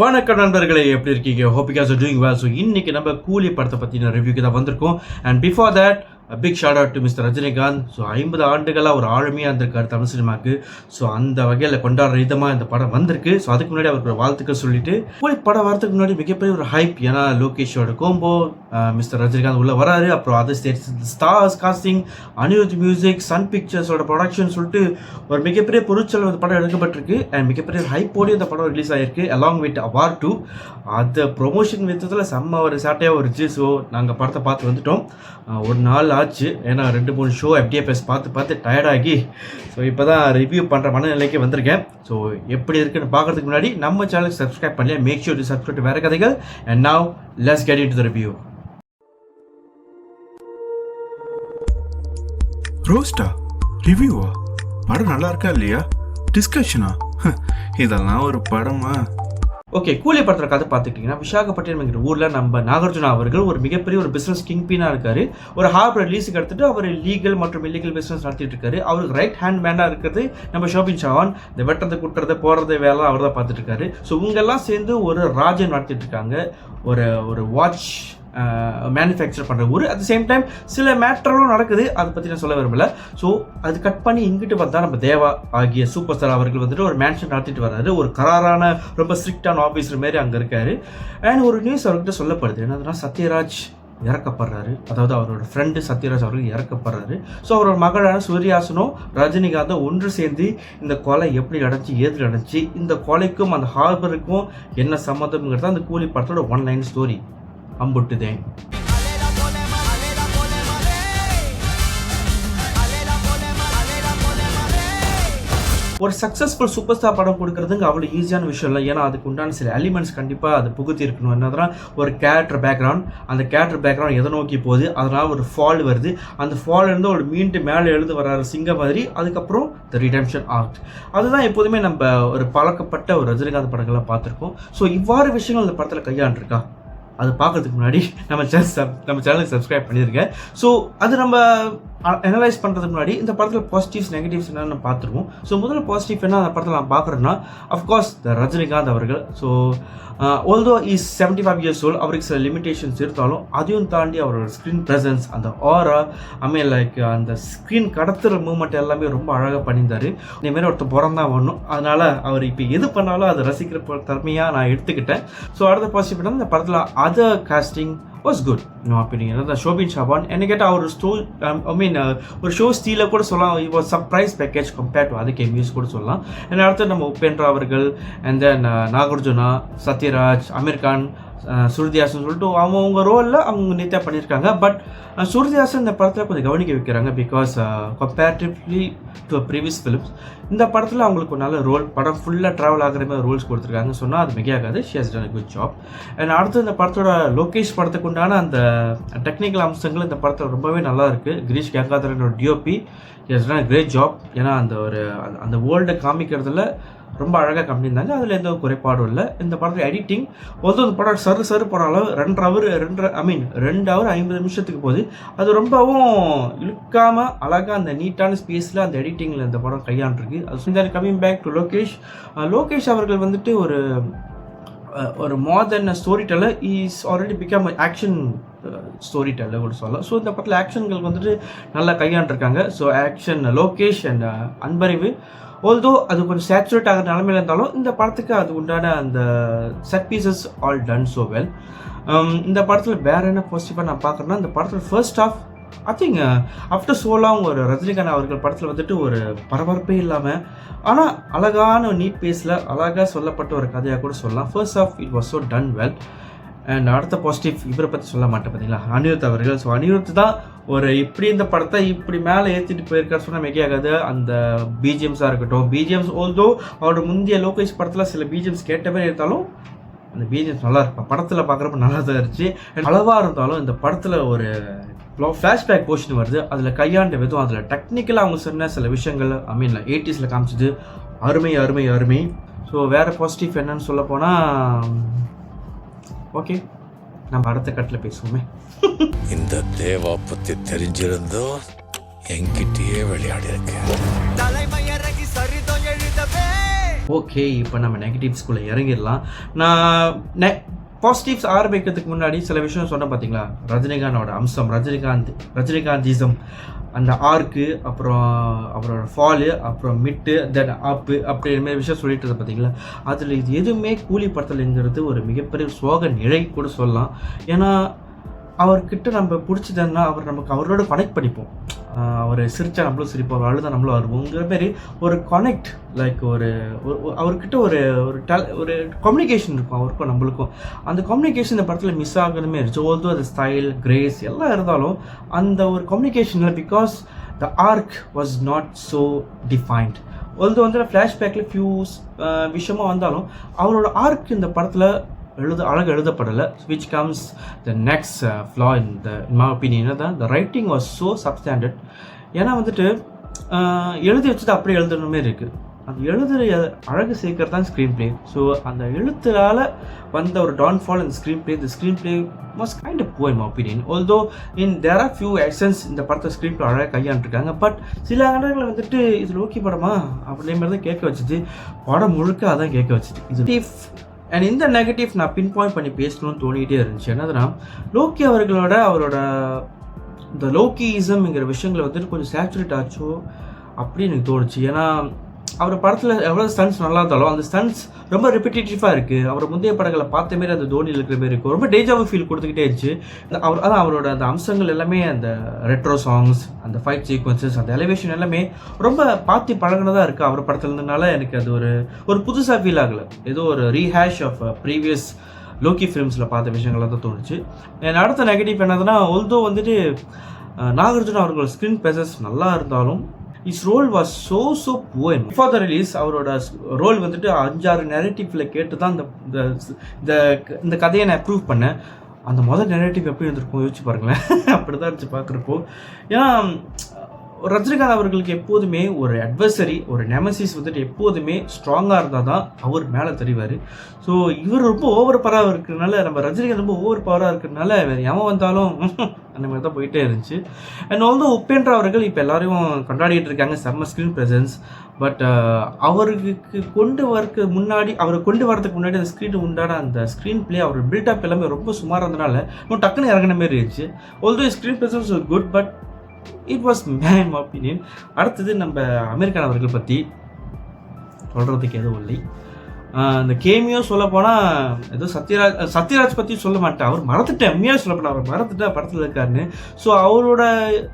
வணக்கம் நண்பர்களே, எப்படி இருக்கீங்க? Hope you guys are doing well. So இன்னைக்கு நம்ம கூலி படத்தை பற்றின ரிவ்யூக்கு தான் வந்திருக்கோம். And before that big shout out to mister Rajinikanth. So 50 ஆண்டுகளாக ஒரு ஆளுமையாக இருந்திருக்காரு தமிழ் சினிமாவுக்கு. ஸோ அந்த வகையில் கொண்டாடுற விதமாக இந்த படம் வந்திருக்கு. ஸோ அதுக்கு முன்னாடி அவருக்கு வாழ்த்துக்கள் சொல்லிட்டு கூலி படம் வரதுக்கு முன்னாடி மிகப்பெரிய ஒரு ஹைப். ஏன்னா லோகேஷோட கோம்போ, மிஸ்டர் ரஜினிகாந்த் உள்ள வராரு. அப்புறம் other states stars casting, Anirudh music, Sun பிக்சர்ஸோட ப்ரொடக்ஷன் சொல்லிட்டு ஒரு மிகப்பெரிய பொருட்செலவு இந்த படம் எடுக்கப்பட்டிருக்கு. அண்ட் மிகப்பெரிய ஹைப்போடு இந்த படம் ரிலீஸ் ஆகிருக்கு அலாங் வித் அவார் 2. அந்த ப்ரொமோஷன் விதத்தில் செம்ம ஒரு சாட்டையாக இருந்துச்சு. ஸோ நாங்கள் படத்தை பார்த்து வந்துட்டோம். ஒரு நாள் ஆச்சு. ஏன்னா 2-3 ஷோ FDFS பார்த்து டயர்டாகி ஸோ இப்போ தான் ரிவ்யூ பண்ணுற மனநிலைக்கு வந்திருக்கேன். ஸோ எப்படி இருக்குன்னு பார்க்கறதுக்கு முன்னாடி நம்ம சேனலுக்கு சப்ஸ்கிரைப் பண்ணல, make sure to subscribe to வேறு கதைகள். And now let's get into the review. ரோஸ்டா? ரிவ்யூவா? படம் நல்லா இருக்கா இல்லையா? டிஸ்கஷனா? இதெல்லாம் ஒரு படமா? ஓகே, கூலி படத்தில் கதை பார்த்துக்கிட்டிங்கன்னா, விசாகப்பட்டினம் என்கிற ஊரில் நம்ம நாகார்ஜுனா அவர்கள் ஒரு மிகப்பெரிய ஒரு பிஸ்னஸ் கிங்பினாக இருக்கார். ஒரு ஹார்பர் லீஸுக்கு எடுத்துகிட்டு அவர் லீகல் மற்றும் இல்லீகல் பிஸ்னஸ் நடத்திட்டு இருக்காரு. அவருக்கு ரைட் ஹேண்ட் மேனாக இருக்கிறது நம்ம ஷோபின் சவான். இந்த வெட்டுறது குட்டுறது போகிறது வேலை அவர் தான் பார்த்துட்டு இருக்காரு. ஸோ இவங்கெல்லாம் சேர்ந்து ஒரு ராஜ்யம் நடத்திட்டு இருக்காங்க. ஒரு வாட்ச் மேனுஃபேக்சர் பண்ணுற ஊர். அட் த சேம் டைம் சில மேட்டரும் நடக்குது, அதை பற்றி நான் சொல்ல விரும்பல. ஸோ அது கட் பண்ணி இங்கிட்டு பார்த்தா நம்ம தேவா ஆகிய சூப்பர் ஸ்டார் அவர்கள் வந்துட்டு ஒரு மேன்ஷன் நடத்திட்டு வர்றாரு. ஒரு கராரான ரொம்ப ஸ்ட்ரிக்டான ஆஃபீஸர் மாரி அங்கே இருக்காரு. அண்ட் ஒரு நியூஸ் அவர்கிட்ட சொல்லப்படுது. என்னதுன்னா சத்யராஜ் இறக்கப்படுறாரு. அதாவது அவரோட ஃப்ரெண்டு சத்யராஜ் அவர்கள் இறக்கப்படுறாரு. ஸோ அவரோட மகளான சூர்யாசனும் ரஜினிகாந்தும் ஒன்று சேர்ந்து இந்த கொலை எப்படி நடந்துச்சு, ஏது நடந்துச்சு, இந்த கொலைக்கும் அந்த ஹார்பருக்கும் என்ன சம்மந்தம்ங்கிறது அந்த கூலி படத்தோட ஒன்லைன் ஸ்டோரி. அம்புட்டுதேன். ஒரு சக்ஸஸ்ஃபுல் சூப்பர் ஸ்டார் படம் கொடுக்குறதுங்க அவ்வளோ ஈஸியான விஷயம் இல்லை. ஏன்னா அதுக்கு உண்டான சில எலிமெண்ட்ஸ் கண்டிப்பாக அது புகுத்தி இருக்கணும். என்னதான் ஒரு கேரக்டர் பேக்ரவுண்ட், அந்த கேரக்டர் பேக்ரவுண்ட் எதை நோக்கி போகுது, அதனால் ஒரு ஃபால் வருது, அந்த ஃபால் இருந்து ஒரு மீண்டு மேலே எழுந்து வர்றாரு சிங்கம் மாதிரி. அதுக்கப்புறம் த ரிடெம்ஷன் ஆக்ட். அதுதான் எப்போதுமே நம்ம ஒரு பழக்கப்பட்ட ஒரு ரஜினிகாந்த் படங்களை பார்த்துருக்கோம். ஸோ இவ்வாறு விஷயங்கள் அந்த படத்தில் கையாண்டிருக்கா. அது பார்க்கறதுக்கு முன்னாடி நம்ம சேனலுக்கு சப்ஸ்கிரைப் பண்ணியிருக்கேன். ஸோ அது நம்ம அனலைஸ் பண்ணுறதுக்கு முன்னாடி இந்த படத்தில் பாசிட்டிவ்ஸ் நெகட்டிவ்ஸ் என்னென்னு பார்த்துருவோம். ஸோ முதல்ல பாசிட்டிவ் என்ன அந்த படத்தில் நான் பார்க்குறேன்னா, அஃப்கோர்ஸ் த ரஜினிகாந்த் அவர்கள். So although is 75 years old, அவருக்கு சில லிமிடேஷன்ஸ் இருந்தாலும் அதையும் தாண்டி அவரோட ஸ்க்ரீன் ப்ரெசன்ஸ், அந்த ஆரா, லைக் அந்த ஸ்க்ரீன் கடத்துகிற மூமெண்ட் எல்லாமே ரொம்ப அழகாக பண்ணியிருந்தார். இதேமாரி ஒருத்தர் பிறந்தான் வரணும். அதனால் அவர் இப்போ எது பண்ணாலும் அதை ரசிக்கிற தன்மையாக நான் எடுத்துக்கிட்டேன். ஸோ அடுத்த பாசிட்டிவ் என்ன, இந்த படத்தில் அதர் காஸ்டிங் வாஸ் குட். இன்னும் அப்படிங்க அந்த ஷோபின் ஷாபான் என்ன கேட்டால் அவர் ஒரு ஷோ ஸ்டீலை கூட சொல்லலாம். It was surprise package compared to அதுக்கு மியூஸ் கூட சொல்லலாம். அண்ட் அடுத்து நம்ம உபேந்திரா அவர்கள், அண்ட் தென் நாகார்ஜுனா, சத்யராஜ், அமீர் கான், சுருதிஹாசன் சொல்லிட்டு அவங்க ரோலில் அவங்க நீட்டாக பண்ணியிருக்காங்க. பட் சுருதிஹாசன் இந்த படத்தில் கொஞ்சம் கவனிக்க வைக்கிறாங்க. Because comparatively to previous films இந்த படத்தில் அவங்களுக்கு ஒரு நல்ல ரோல், படம் ஃபுல்லாக ட்ராவல் ஆகிற மாதிரி ரோல்ஸ் கொடுத்துருக்காங்க. சொன்னால் அது மிகையாகாது. She has done a good job. And அடுத்து இந்த படத்தோட லோகேஷ் படத்துக்கு உண்டான அந்த டெக்னிக்கல் அம்சங்கள் இந்த படத்தில் ரொம்பவே நல்லா இருக்குது. கிரீஷ் கங்காதரனோட DOP he has done a great job. ஏன்னா அந்த வேர்ல்டை காமிக்கிறதுல ரொம்ப அழகாக கம்மியிருந்தாங்க. அதில் எந்த குறைபாடும் இல்லை. இந்த படத்தில் எடிட்டிங் ஒருத்தர் இந்த படம் சரு போனாலும் 2 hour 50 நிமிஷத்துக்கு போகுது. அது ரொம்பவும் இழுக்காமல் அழகாக அந்த நீட்டான ஸ்பேஸில் அந்த எடிட்டிங்கில் இந்த படம் கையாண்டிருக்கு. அது கம்மிங் பேக் டு லோகேஷ் அவர்கள் வந்துட்டு ஒரு more then storyteller. Is already become action storyteller கூட சொல்லலாம். ஸோ இந்த படத்தில் ஆக்ஷன்கள் வந்துட்டு நல்லா கையாண்டிருக்காங்க. So action Lokesh and Anbariv although அது கொஞ்சம் சேச்சுரேட் ஆகிற நிலமையில் இருந்தாலும் இந்த படத்துக்கு அது உண்டான அந்த set pieces all done so well. இந்த படத்தில் வேறு என்ன பாசிட்டிவாக நான் பார்க்குறேன்னா, இந்த படத்தில் first half I think after so long ஒரு ரஜினிகாந்த் அவர்கள் படத்தில் வந்துட்டு ஒரு பரபரப்பே இல்லாமல் ஆனால் அழகான நீட் பேஸில் அழகாக சொல்லப்பட்ட ஒரு கதையாக கூட சொல்லலாம். First half it was so done well. And அடுத்த பாசிட்டிவ் இவரை பற்றி சொல்ல மாட்டேன் பார்த்தீங்களா, அனிருத் அவர்கள். ஸோ அனிருத் தான் இப்படி இந்த படத்தை இப்படி மேலே ஏற்றிட்டு போயிருக்காரு சொன்னால் மிகையாகாது. அந்த பிஜிஎம்ஸாக இருக்கட்டும், பிஜிஎம்ஸ் ஆல்தோ அவரோட முந்தைய லோகேஷ் படத்தில் சில பிஜிஎம்ஸ் கேட்ட மாதிரி இருந்தாலும் அந்த பிஜிஎம்ஸ் நல்லா இருக்கும். படத்தில் பார்க்குறப்ப நல்லா தான் இருந்துச்சு. அளவாக இருந்தாலும் இந்த படத்தில் ஒரு ஃப்ளாஷ்பேக் போர்ஷன் வருது. அதில் கையாண்ட விதம், அதில் டெக்னிக்கலாக அவங்க சொன்ன சில விஷயங்கள் 80s காமிச்சது அருமை. ஸோ வேறு பாசிட்டிவ் என்னன்னு சொல்ல போனால், ஓகே நம்ம அடுத்த கட்டில் பேசுவோமே. இந்த தேவா பற்றி தெரிஞ்சிருந்தோ என்கிட்டயே விளையாடி இருக்கேன். ஓகே, இப்போ நம்ம நெகட்டிவ்ஸ்குள்ளே இறங்கிடலாம். நான் பாசிட்டிவ்ஸ் ஆரம்பிக்கிறதுக்கு முன்னாடி சில விஷயம் சொன்னேன் பார்த்தீங்களா, ரஜினிகாந்தோட அம்சம், ரஜினிகாந்திசம், அந்த ஆர்க்கு, அப்புறம் அவரோட ஃபாலு, அப்புறம் மிட்டு, தென் அப்பு, அப்படிங்கிற மாதிரி விஷயம் சொல்லிட்டு இருந்தேன் பார்த்தீங்களா. அதில் இது எதுவுமே கூலி படத்துலங்கிறது ஒரு மிகப்பெரிய சோக நிலை கூட சொல்லலாம். ஏன்னா அவர்கிட்ட நம்ம பிடிச்சதுன்னா அவரோட கனெக்ட் பண்ணிப்போம். அவர் சிரித்தா நம்மளும் சிரிப்போம், அவர் அழுதா நம்மளும் அழுவோங்கிற மாதிரி ஒரு கனெக்ட், லைக் அவர்கிட்ட ஒரு கம்யூனிகேஷன் இருக்கும் அவருக்கும் நம்மளுக்கும். அந்த கம்யூனிகேஷன் இந்த படத்தில் மிஸ் ஆகணுமே இருந்துச்சு. ஆல்தோ அது ஸ்டைல், கிரேஸ் எல்லாம் இருந்தாலும் அந்த ஒரு கம்யூனிகேஷனில், because the arc was not so defined. Although வந்து ஃப்ளாஷ்பேக்கில் ஃபியூஸ் விஷயமாக வந்தாலும் அவரோட ஆர்க் இந்த படத்தில் அழகு எழுதப்படலை. Which comes the next flaw in my opinion. தான் the writing was so substandard. ஏன்னா வந்துட்டு எழுதி வச்சுட்டு அப்படியே எழுதணுமே இருக்குது. அந்த எழுதுகிற அழகு சேர்க்கறது தான் ஸ்க்ரீன் பிளே. ஸோ அந்த எழுத்துனால வந்த ஒரு டவுன்ஃபால் இந்த screenplay was kind of poor in my opinion. Although there are few essence இந்த படத்தை ஸ்க்ரீன் பிளே அழகாக கையாண்டுருக்காங்க. பட் சில இடங்களில் வந்துட்டு இது லோக்கி படமா அப்படின்ற மாதிரி தான் கேட்க வச்சுது. படம் முழுக்க அதான் கேட்க வச்சுது. இது அண்ட் இந்த நெகட்டிவ் நான் பின் பாயிண்ட் பண்ணி பேசணும்னு தோணிகிட்டே இருந்துச்சு. என்னதுன்னா, லோக்கி அவரோட இந்த லோக்கியிசம்ங்கிற விஷயங்களை வந்துட்டு கொஞ்சம் சேச்சுரேட் ஆச்சோ அப்படின்னு எனக்கு தோணுச்சு. ஏன்னா அவர் படத்தில் எவ்வளோ ஸ்டன்ஸ் நல்லா இருந்தாலும் அந்த ஸ்டன்ஸ் ரொம்ப ரிப்பிட்டேட்டிவாக இருக்குது. அவர் முந்தைய படங்களை பார்த்த மாரி அந்த தோனியில் இருக்கிற மாரி இருக்கும். ரொம்ப டேஜாவும் ஃபீல் கொடுத்துக்கிட்டே இருந்துச்சு. அவரோட அந்த அம்சங்கள் எல்லாமே, அந்த ரெட்ரோ சாங்ஸ், அந்த ஃபைட் சீக்வன்சஸ், அந்த எலிவேஷன் எல்லாமே ரொம்ப பார்த்து பழகினதாக இருக்குது அவர் படத்தில் இருந்ததுனால. எனக்கு அது ஒரு புதுசாக ஃபீல் ஆகலை. ஏதோ ஒரு ரீஹேஷ் ஆஃப் ப்ரீவியஸ் லோக்கி ஃபிலிம்ஸில் பார்த்த விஷயங்களாக தான் தோணுச்சு. அடுத்த நெகட்டிவ் என்னதுன்னா, ஆல்தோ வந்துட்டு நாகார்ஜுனா அவர்கள் ஸ்க்ரீன் ப்ரெசன்ஸ் நல்லா இருந்தாலும் his role was so poor. Before the release அவரோட ரோல் வந்துட்டு 5-6 நெரேட்டிவ்ல கேட்டு தான் இந்த கதையை நான் ப்ரூவ் பண்ணேன். அந்த முதல் நெரேட்டிவ் எப்படி இருந்திருக்கும் யோசிச்சு பாருங்களேன். அப்படி தான் இருந்துச்சு பார்க்குறப்போ. ஏன்னா ரஜினிகாந்த் அவர்களுக்கு எப்போதுமே ஒரு அட்வர்சரி, ஒரு நெமசிஸ் வந்துட்டு எப்போதுமே ஸ்ட்ராங்காக இருந்தால் தான் அவர் மேலே தெரிவார். ஸோ இவர் ரொம்ப ஓவர் பவராக இருக்கிறதுனால, நம்ம ரஜினிகாந்த் ரொம்ப ஓவர் பவராக இருக்கிறதுனால வேறு எவன் வந்தாலும் அந்த மாதிரி தான் போயிட்டே இருந்துச்சு. அண்ட் ஆல்சோ உபேந்திரா அவர்கள் இப்போ எல்லாரையும் கொண்டாடிட்டு இருக்காங்க, செம்ம ஸ்க்ரீன் ப்ரெசன்ஸ். பட் அவருக்கு கொண்டு வரதுக்கு முன்னாடி அந்த ஸ்க்ரீன் உண்டான அந்த ஸ்க்ரீன் பிளே, அவர் பில்டப் எல்லாமே ரொம்ப சுமாராக இருந்தனால இன்னும் டக்குன்னு இறங்கின மாதிரி இருந்துச்சு. Although screen presence good, but it was my opinion. அடுத்தது நம்ம அமீர் அவர்கள் பற்றி சொல்கிறதுக்கு எதுவும் இல்லை. இந்த கேமியோ சொல்ல போனால் ஏதோ சத்யராஜ் பற்றி சொல்ல மாட்டேன். அவர் மறந்துட்டேன், உண்மையாக சொல்ல போனால் அவர் மறந்துட்டேன் படத்தில் இருக்காருன்னு. ஸோ அவரோட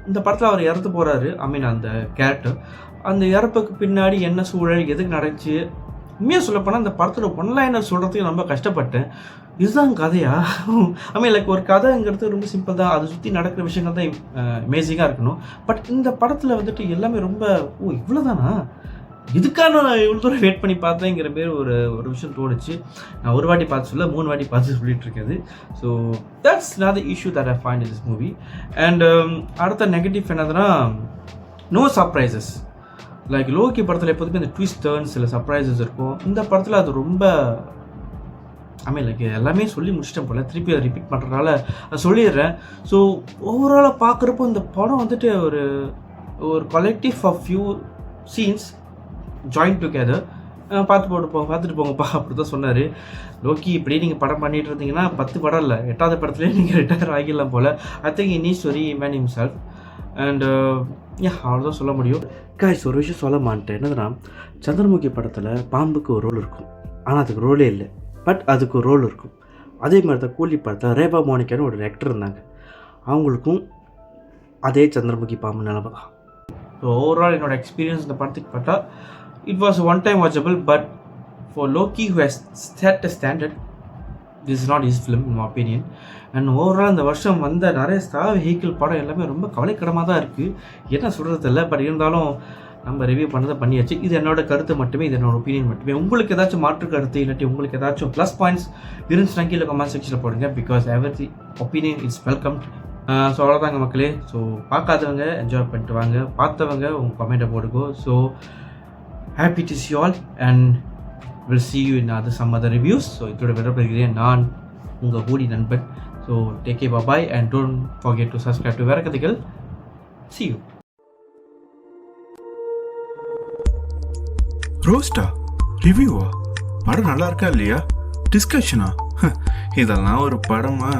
இந்த படத்தில் அவர் இறந்து போகிறாரு. அந்த கேரக்டர் அந்த இறப்புக்கு பின்னாடி என்ன சூழல், எதுக்கு நடந்துச்சு, உண்மையாக சொல்லப்போனால் அந்த படத்தில் ஒன்லைனர் சொல்கிறதுக்கு ரொம்ப கஷ்டப்பட்டேன். இதுதான் கதையா? லைக் ஒரு கதைங்கிறது ரொம்ப சிம்பிள் தான், அதை சுற்றி நடக்கிற விஷயங்கள் தான் அமேசிங்காக இருக்கணும். பட் இந்த படத்தில் வந்துட்டு எல்லாமே ரொம்ப இவ்வளோதானா, இதுக்கான இவ்வளோ தூரம் வெயிட் பண்ணி பார்த்தேங்கிற மாரி ஒரு விஷயம் தோணுச்சு. நான் ஒரு வாட்டி பார்த்து 3 வாட்டி பார்த்து சொல்லிட்டு இருக்கிறது. So that's not the issue that I find in this movie. And அடுத்த நெகட்டிவ் என்னதுன்னா, நோ சர்ப்ரைசஸ். லைக் லோக்கி படத்தில் எப்போதுமே இந்த ட்விஸ்ட் டர்ன்ஸ், சில சர்ப்ரைசஸ் இருக்கும். இந்த படத்தில் அது ரொம்ப லைக் எல்லாமே சொல்லி முடிச்சிட்டேன் போல, திருப்பி அதை ரிப்பீட் பண்ணுறதுனால அதை சொல்லிடுறேன். ஸோ ஓவராலாக பார்க்குறப்போ இந்த படம் வந்துட்டு ஒரு collective of few scenes join together. பார்த்துட்டு போங்கப்பா அப்படி தான் சொன்னார். லோக்கி இப்படி நீங்கள் படம் பண்ணிட்டு இருந்தீங்கன்னா 10 படம் இல்லை, 8வது படத்துலேயே நீங்கள் ரிட்டையர் ஆகிடலாம் போல். I think he needs to reimagine himself. And அவ்வளோதான் சொல்ல முடியும். கைஸ், ஒரு விஷயம் சொல்ல மாட்டேன். என்னதுன்னா, சந்திரமுகி படத்தில் பாம்புக்கு ஒரு ரோல் இருக்கும், ஆனால் அதுக்கு ரோலே இல்லை. பட் அதுக்கு ஒரு ரோல் இருக்கும். அதே மாதிரி தான் கூலி படத்தில் ரேபா மோனிகான்னு ஒரு ஆக்டர் இருந்தாங்க. அவங்களுக்கும் அதே சந்திரமுகி பாம்பு நிலமை தான். ஸோ ஓவரால் என்னோடய எக்ஸ்பீரியன்ஸ் இந்த படத்துக்கு பார்த்தா it was one time watchable. But for Loki who has set a standard, this is not his film in my opinion. And overall இந்த வருஷம் வந்த நிறைய ஸ்டார் வெஹிக்கிள் படம் எல்லாமே ரொம்ப கவலைக்கிடமாக தான் இருக்குது. என்ன சொல்கிறது இல்லை, பட் இருந்தாலும் நம்ம ரிவ்யூ பண்ணதை பண்ணியாச்சு. இது என்னோட கருத்து மட்டுமே, இது என்னோட ஒப்பீனியன் மட்டுமே. உங்களுக்கு ஏதாச்சும் மாற்று கருத்து இல்லாட்டி உங்களுக்கு ஏதாச்சும் ப்ளஸ் பாயிண்ட்ஸ் இருந்துச்சுன்னா கீழே கமெண்ட் செக்ஷனில் போடுங்க. Because every opinion is welcome. So அவ்வளோதாங்க மக்களே. ஸோ பார்க்காதவங்க என்ஜாய் பண்ணிட்டு வாங்க, பார்த்தவங்க உங்கள் கமெண்ட்டை போடுங்க. So happy to see you all and we'll see you in some other reviews. So இதோட விடப்படுகிறேன் நான் உங்கள் கூடி நண்பன். So take care, bye and don't forget to subscribe to வேற கதைகள். See you. ரோஸ்டா ரிவ்யூவா? படம் நல்லா இருக்கா இல்லையா? டிஸ்கஷனா? இதெல்லாம் ஒரு படமா?